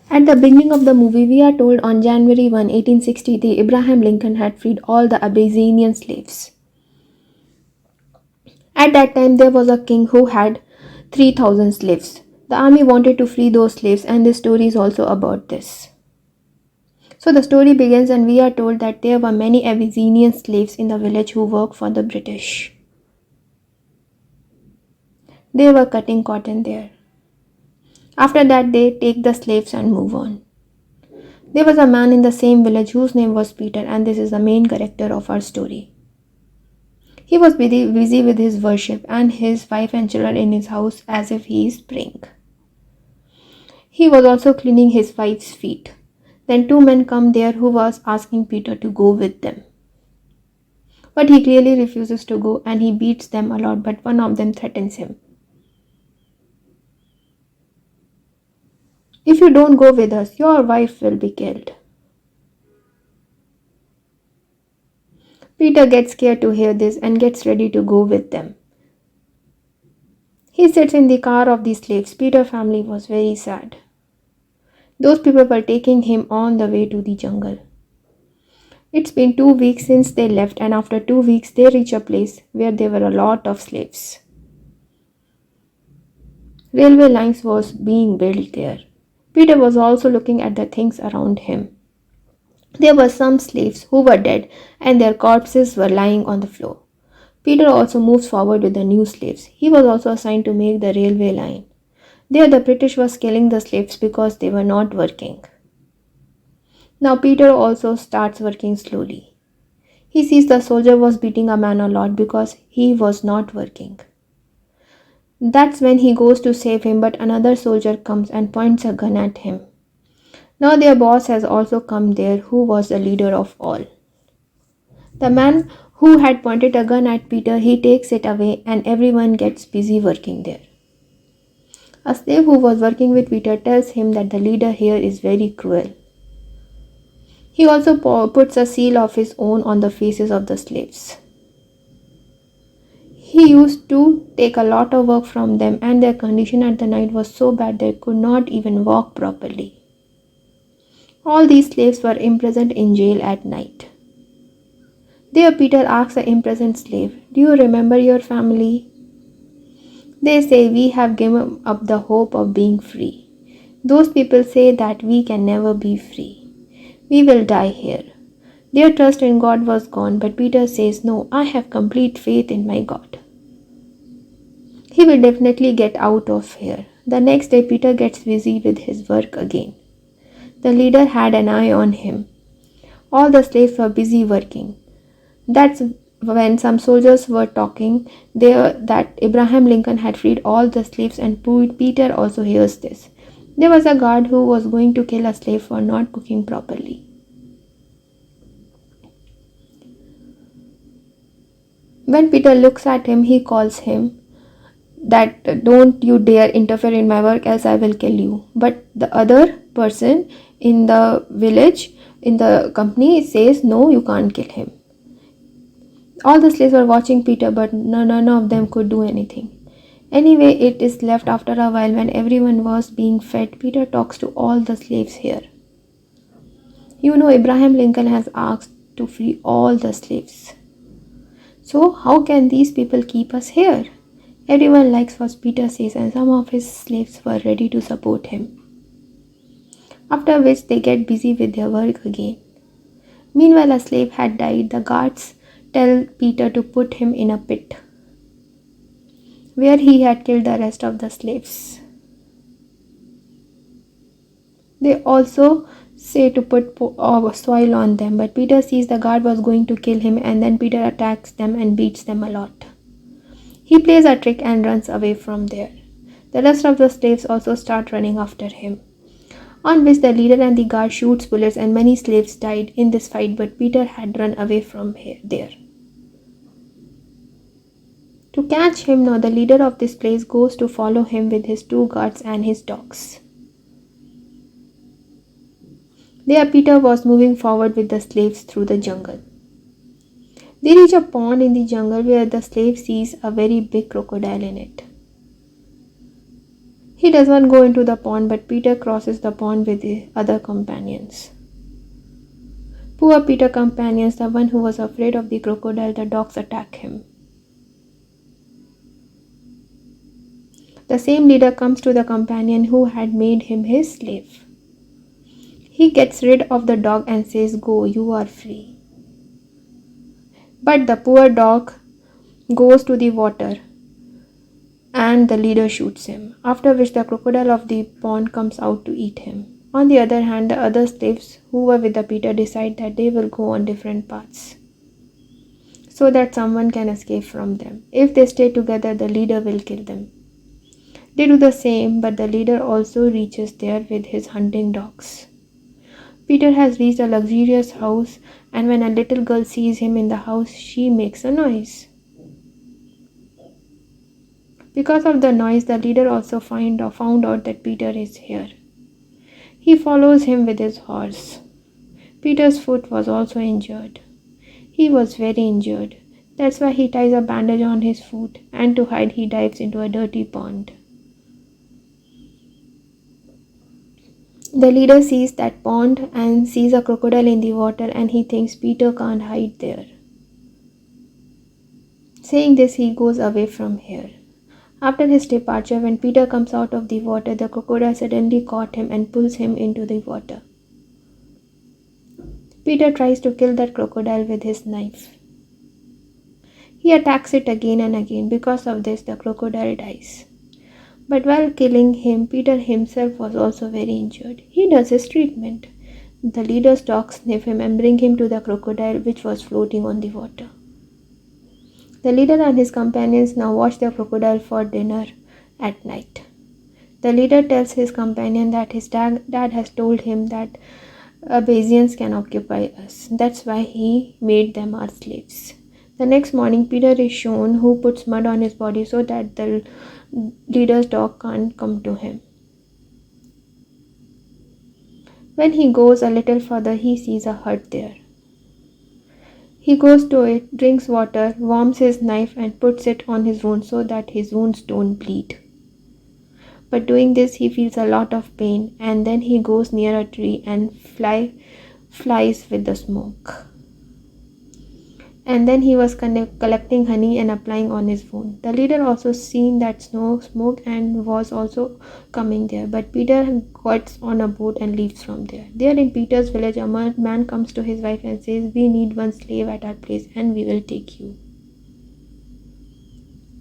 At the beginning of the movie, we are told on January 1, 1860, the Abraham Lincoln had freed all the Abyssinian slaves. At that time, there was a king who had 3,000 slaves. The army wanted to free those slaves, and this story is also about this. So the story begins, and we are told that there were many Abyssinian slaves in the village who worked for the British. They were cutting cotton there. After that, they take the slaves and move on. There was a man in the same village whose name was Peter, and this is the main character of our story. He was busy with his worship and his wife and children in his house as if he is praying. He was also cleaning his wife's feet. Then two men come there who was asking Peter to go with them. But he clearly refuses to go and he beats them a lot, but one of them threatens him. If you don't go with us, your wife will be killed. Peter gets scared to hear this and gets ready to go with them. He sits in the car of the slaves. Peter's family was very sad. Those people were taking him on the way to the jungle. It's been 2 weeks since they left, and after 2 weeks they reach a place where there were a lot of slaves. Railway lines was being built there. Peter was also looking at the things around him. There were some slaves who were dead and their corpses were lying on the floor. Peter also moves forward with the new slaves. He was also assigned to make the railway line. There the British was killing the slaves because they were not working. Now Peter also starts working slowly. He sees the soldier was beating a man a lot because he was not working. That's when he goes to save him, but another soldier comes and points a gun at him. Now their boss has also come there, who was the leader of all. The man who had pointed a gun at Peter, he takes it away and everyone gets busy working there. A slave who was working with Peter tells him that the leader here is very cruel. He also puts a seal of his own on the faces of the slaves. He used to take a lot of work from them and their condition at the night was so bad they could not even walk properly. All these slaves were imprisoned in jail at night. There Peter asks the imprisoned slave, "Do you remember your family?" They say, "We have given up the hope of being free." Those people say that we can never be free. We will die here. Their trust in God was gone, but Peter says, "No, I have complete faith in my God. He will definitely get out of here." The next day, Peter gets busy with his work again. The leader had an eye on him. All the slaves were busy working. That's when some soldiers were talking there that Abraham Lincoln had freed all the slaves, and Peter also hears this. There was a guard who was going to kill a slave for not cooking properly. When Peter looks at him, he calls him that, "Don't you dare interfere in my work, else I will kill you." But the other person in the village, in the company, says, "No, you can't kill him." All the slaves were watching Peter, but none of them could do anything. Anyway, it is left after a while when everyone was being fed. Peter talks to all the slaves here. "You know, Abraham Lincoln has asked to free all the slaves. So how can these people keep us here?" Everyone likes what Peter says, and some of his slaves were ready to support him. After which they get busy with their work again. Meanwhile, a slave had died. The guards tell Peter to put him in a pit where he had killed the rest of the slaves. They also say to put soil on them, but Peter sees the guard was going to kill him, and then Peter attacks them and beats them a lot. He plays a trick and runs away from there. The rest of the slaves also start running after him, on which the leader and the guard shoots bullets, and many slaves died in this fight, but Peter had run away from there. To catch him now, the leader of this place goes to follow him with his 2 guards and his dogs. There Peter was moving forward with the slaves through the jungle. They reach a pond in the jungle where the slave sees a very big crocodile in it. He does not go into the pond, but Peter crosses the pond with the other companions. Poor Peter companions, the one who was afraid of the crocodile, the dogs attack him. The same leader comes to the companion who had made him his slave. He gets rid of the dog and says, "Go, you are free." But the poor dog goes to the water and the leader shoots him, after which the crocodile of the pond comes out to eat him. On the other hand, the other slaves who were with the Peter decide that they will go on different paths so that someone can escape from them. If they stay together, the leader will kill them. They do the same, but the leader also reaches there with his hunting dogs. Peter has reached a luxurious house, and when a little girl sees him in the house, she makes a noise. Because of the noise, the leader also found out that Peter is here. He follows him with his horse. Peter's foot was also injured. He was very injured. That's why he ties a bandage on his foot, and to hide, he dives into a dirty pond. The leader sees that pond and sees a crocodile in the water, and he thinks Peter can't hide there. Saying this, he goes away from here. After his departure, when Peter comes out of the water, the crocodile suddenly caught him and pulls him into the water. Peter tries to kill that crocodile with his knife. He attacks it again and again. Because of this, the crocodile dies. But while killing him, Peter himself was also very injured. He does his treatment. The leader's dogs sniff him and bring him to the crocodile, which was floating on the water. The leader and his companions now watch the crocodile for dinner at night. The leader tells his companion that his dad has told him that Bayesians can occupy us. That's why he made them our slaves. The next morning, Peter is shown who puts mud on his body so that the leader's dog can't come to him. When he goes a little further, he sees a hut there. He goes to it, drinks water, warms his knife and puts it on his wound so that his wounds don't bleed. But doing this, he feels a lot of pain, and then he goes near a tree and flies with the smoke. And then he was collecting honey and applying on his wound. The leader also seen that smoke and was also coming there. But Peter gets on a boat and leaves from there. There in Peter's village, a man comes to his wife and says, "We need one slave at our place and we will take you.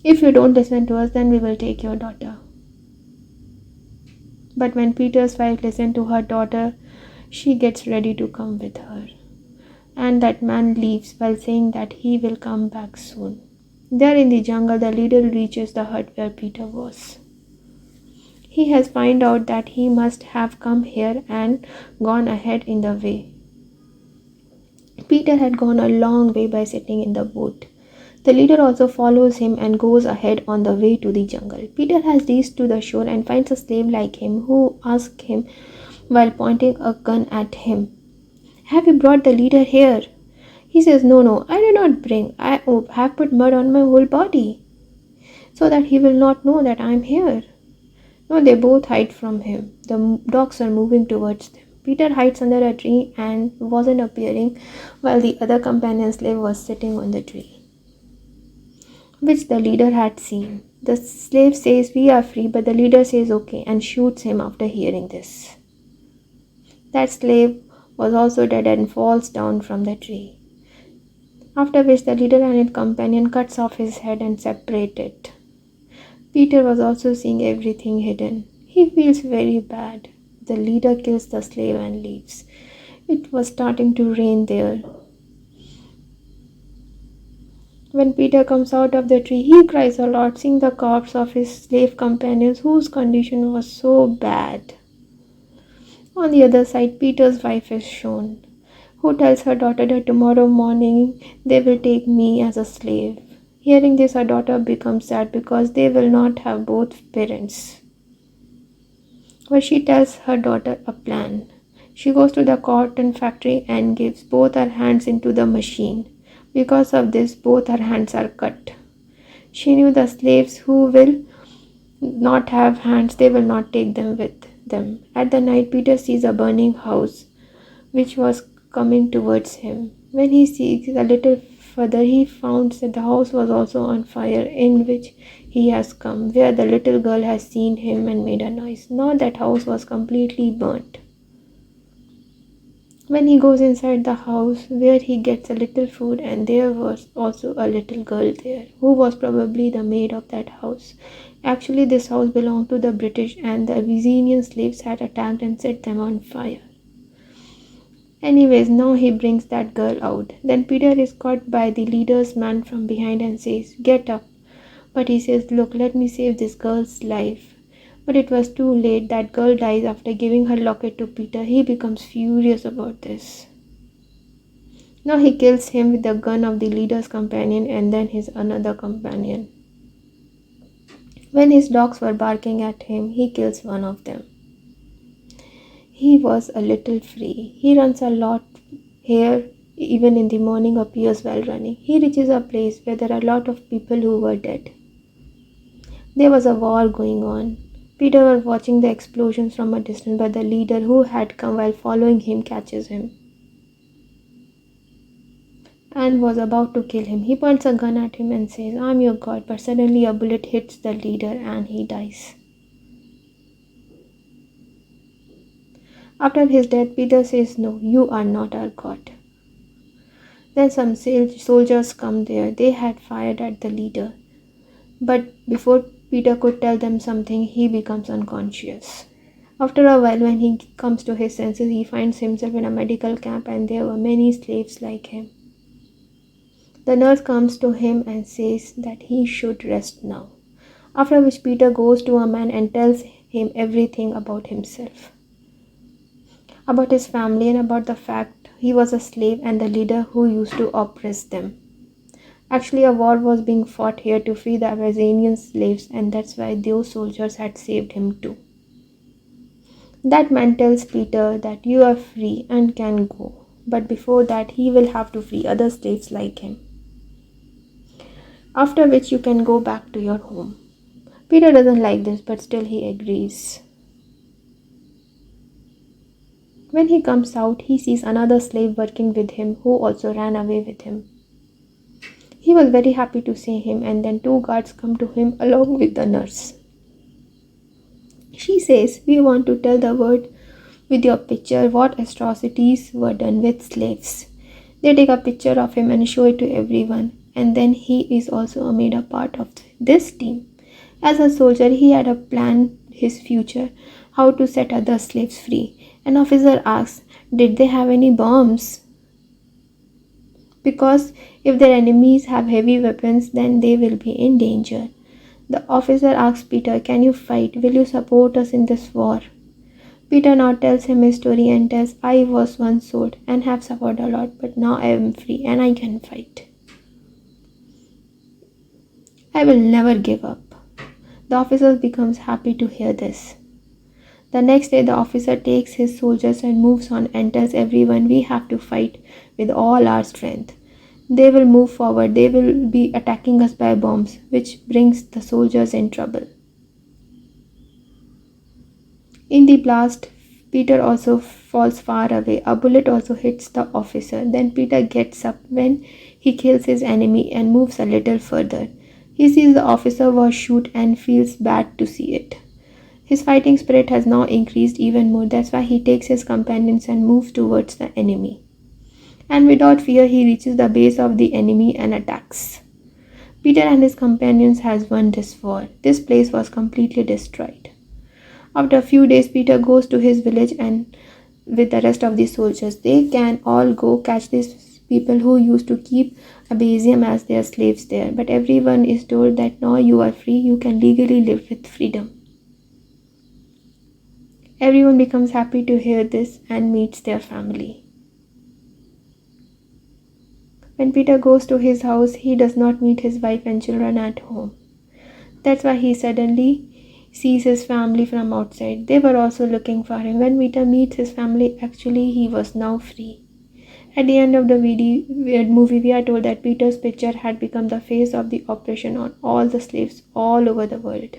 If you don't listen to us, then we will take your daughter." But when Peter's wife listens to her daughter, she gets ready to come with her. And that man leaves while saying that he will come back soon. There in the jungle, the leader reaches the hut where Peter was. He has found out that he must have come here and gone ahead in the way. Peter had gone a long way by sitting in the boat. The leader also follows him and goes ahead on the way to the jungle. Peter has reached to the shore and finds a slave like him who asks him while pointing a gun at him, "Have you brought the leader here?" He says, No, I did not bring. I have put mud on my whole body so that he will not know that I am here." No, they both hide from him. The dogs are moving towards them. Peter hides under a tree and wasn't appearing while the other companion slave was sitting on the tree, which the leader had seen. The slave says, "We are free," but the leader says okay and shoots him after hearing this. That slave was also dead and falls down from the tree. After which the leader and his companion cuts off his head and separate it. Peter was also seeing everything hidden. He feels very bad. The leader kills the slave and leaves. It was starting to rain there. When Peter comes out of the tree, he cries a lot, seeing the corpse of his slave companions whose condition was so bad. On the other side, Peter's wife is shown, who tells her daughter that tomorrow morning they will take me as a slave. Hearing this, her daughter becomes sad because they will not have both parents. But she tells her daughter a plan. She goes to the cotton factory and gives both her hands into the machine. Because of this, both her hands are cut. She knew the slaves who will not have hands, they will not take them with them. At the night, Peter sees a burning house which was coming towards him. When he sees a little further, he finds that the house was also on fire in which he has come, where the little girl has seen him and made a noise. Now that house was completely burnt. When he goes inside the house, where he gets a little food, and there was also a little girl there, who was probably the maid of that house. Actually, this house belonged to the British, and the Abyssinian slaves had attacked and set them on fire. Anyways, now he brings that girl out. Then Peter is caught by the leader's man from behind and says, "Get up." But he says, "Look, let me save this girl's life." But it was too late. That girl dies after giving her locket to Peter. He becomes furious about this. Now he kills him with the gun of the leader's companion and then his another companion. When his dogs were barking at him, he kills one of them. He was a little free. He runs a lot here, even in the morning appears while running. He reaches a place where there are a lot of people who were dead. There was a war going on. Peter was watching the explosions from a distance, but the leader who had come while following him catches him and was about to kill him. He points a gun at him and says, "I'm your god," but suddenly a bullet hits the leader and he dies. After his death, Peter says, "No, you are not our god." Then some soldiers come there. They had fired at the leader. But before Peter could tell them something, he becomes unconscious. After a while, when he comes to his senses, he finds himself in a medical camp and there were many slaves like him. The nurse comes to him and says that he should rest now. After which Peter goes to a man and tells him everything about himself, about his family, and about the fact he was a slave and the leader who used to oppress them. Actually, a war was being fought here to free the Abyssinian slaves, and that's why those soldiers had saved him too. That man tells Peter that you are free and can go, but before that he will have to free other slaves like him, after which you can go back to your home. Peter doesn't like this, but still he agrees. When he comes out, he sees another slave working with him who also ran away with him. He was very happy to see him, and then two guards come to him along with the nurse. She says, "We want to tell the world with your picture what atrocities were done with slaves." They take a picture of him and show it to everyone, and then he is also made a part of this team. As a soldier, he had a plan his future, how to set other slaves free. An officer asks, "Did they have any bombs?" Because if their enemies have heavy weapons, then they will be in danger. The officer asks Peter, "Can you fight? Will you support us in this war?" Peter now tells him his story and tells, "I was once sold and have suffered a lot, but now I am free and I can fight. I will never give up." The officer becomes happy to hear this. The next day, the officer takes his soldiers and moves on and tells everyone, "We have to fight with all our strength. They will move forward. They will be attacking us by bombs," which brings the soldiers in trouble. In the blast, Peter also falls far away. A bullet also hits the officer. Then Peter gets up when he kills his enemy and moves a little further. He sees the officer was shot and feels bad to see it. His fighting spirit has now increased even more. That's why he takes his companions and moves towards the enemy. And without fear, he reaches the base of the enemy and attacks. Peter and his companions has won this war. This place was completely destroyed. After a few days, Peter goes to his village and with the rest of the soldiers. They can all go catch these people who used to keep Abyssium as their slaves there. But everyone is told that now you are free, you can legally live with freedom. Everyone becomes happy to hear this and meets their family. When Peter goes to his house, he does not meet his wife and children at home. That's why he suddenly sees his family from outside. They were also looking for him. When Peter meets his family, actually he was now free. At the end of the movie, we are told that Peter's picture had become the face of the oppression on all the slaves all over the world.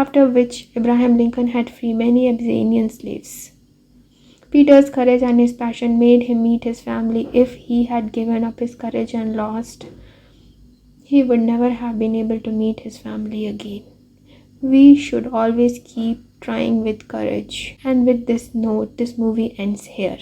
after which Abraham Lincoln had freed many Abyssinian slaves. Peter's courage and his passion made him meet his family. If he had given up his courage and lost, he would never have been able to meet his family again. We should always keep trying with courage. And with this note, this movie ends here.